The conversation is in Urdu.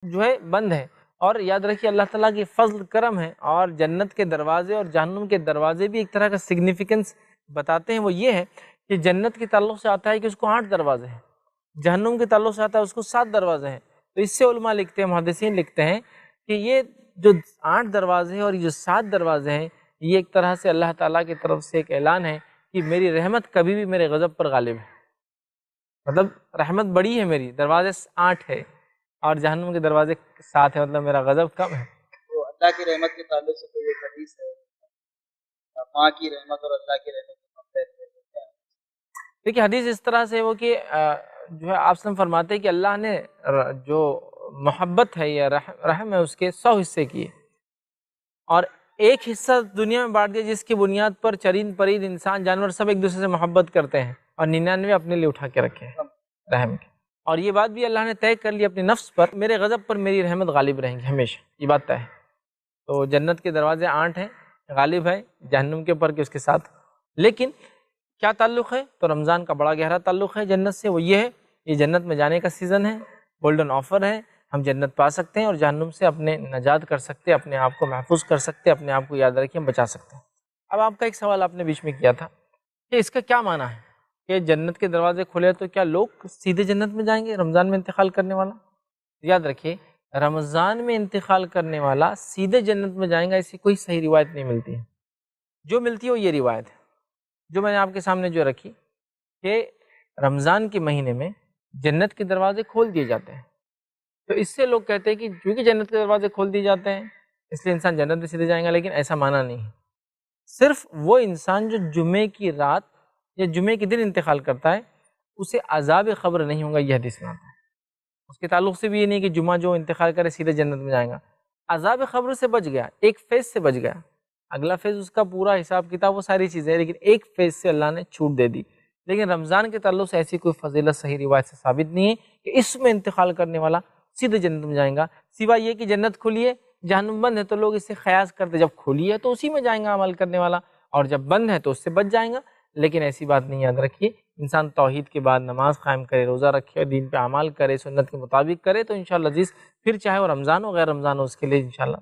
جو ہے بند ہے۔ اور یاد رکھیے اللہ تعالیٰ کی فضل کرم ہے، اور جنت کے دروازے اور جہنم کے دروازے بھی ایک طرح کا سگنیفیکنس بتاتے ہیں۔ وہ یہ ہے کہ جنت کے تعلق سے آتا ہے کہ اس کو 8 دروازے ہیں، جہنم کے تعلق سے آتا ہے اس کو 7 دروازے ہیں۔ تو اس سے علماء لکھتے ہیں، محدثین لکھتے ہیں کہ یہ جو 8 دروازے ہیں اور یہ جو 7 دروازے ہیں، یہ ایک طرح سے اللہ تعالیٰ کی طرف سے ایک اعلان ہے کہ میری رحمت کبھی بھی میرے غضب پر غالب ہے۔ مطلب رحمت بڑی ہے میری، دروازے 8 ہے، اور جہنم کے دروازے 7 ہے، مطلب میرا غضب کم ہے۔ تو اللہ کی رحمت کے تعلق سے کوئی ایک حدیث ہے، ماں کی رحمت اور اللہ کی رحمت دیکھیے حدیث اس طرح سے وہ کہ جو ہے آپ وسلم فرماتے ہیں کہ اللہ نے جو محبت ہے یا رحم ہے اس کے 100 حصے کیے، اور ایک حصہ دنیا میں بانٹ دیا جس کی بنیاد پر چرند پرند انسان جانور سب ایک دوسرے سے محبت کرتے ہیں، اور 99 اپنے لیے اٹھا کے رکھے ہیں رحم کے۔ اور یہ بات بھی اللہ نے طے کر لی اپنے نفس پر، میرے غضب پر میری رحمت غالب رہیں گی ہمیشہ، یہ بات طے ہے۔ تو جنت کے دروازے 8 ہیں، غالب ہے جہنم کے اوپر کہ اس کے ساتھ۔ لیکن کیا تعلق ہے؟ تو رمضان کا بڑا گہرا تعلق ہے جنت سے، وہ یہ ہے یہ جنت میں جانے کا سیزن ہے، گولڈن آفر ہے، ہم جنت پا سکتے ہیں اور جہنم سے اپنے نجات کر سکتے ہیں، اپنے آپ کو محفوظ کر سکتے ہیں، اپنے آپ کو یاد رکھیں بچا سکتے ہیں۔ اب آپ کا ایک سوال آپ نے بیچ میں کیا تھا کہ اس کا کیا معنی ہے کہ جنت کے دروازے کھلے تو کیا لوگ سیدھے جنت میں جائیں گے رمضان میں انتقال کرنے والا؟ یاد رکھیے رمضان میں انتقال کرنے والا سیدھے جنت میں جائیں گا ایسی کوئی صحیح روایت نہیں ملتی ہے۔ جو ملتی ہے وہ یہ روایت ہے جو میں نے آپ کے سامنے جو رکھی کہ رمضان کے مہینے میں جنت کے دروازے کھول دیے جاتے ہیں۔ تو اس سے لوگ کہتے ہیں کہ کیونکہ جنت کے دروازے کھول دیے جاتے ہیں اس لیے انسان جنت میں سیدھے جائیں گا، لیکن ایسا معنی نہیں ہے۔ صرف وہ انسان جو جمعے کی رات یا جمعے کے دن انتقال کرتا ہے اسے عذاب قبر نہیں ہوگا، یہ حدیث میں آتا ہے۔ اس کے تعلق سے بھی یہ نہیں کہ جمعہ جو انتقال کرے سیدھے جنت میں جائیں گا، عذاب قبر سے بچ گیا، ایک فیز سے بچ گیا، اگلا فیز اس کا پورا حساب کتاب وہ ساری چیزیں، لیکن ایک فیز سے اللہ نے چھوٹ دے دی۔ لیکن رمضان کے تعلق سے ایسی کوئی فضیلت صحیح روایت سے ثابت نہیں ہے کہ اس میں انتقال کرنے والا سیدھے جنت میں جائیں گا، سوائے یہ کہ جنت کھلی ہے جہنم بند ہے تو لوگ اس سے قیاس کرتے جب کھلی ہے تو اسی میں جائیں گا عمل کرنے والا، اور جب بند ہے تو اس سے بچ جائیں گا۔ لیکن ایسی بات نہیں، یاد رکھیے انسان توحید کے بعد نماز قائم کرے، روزہ رکھے، دین پہ اعمال کرے، سنت کے مطابق کرے تو انشاءاللہ عزیز پھر چاہے وہ رمضان ہو غیر رمضان ہو اس کے لیے انشاءاللہ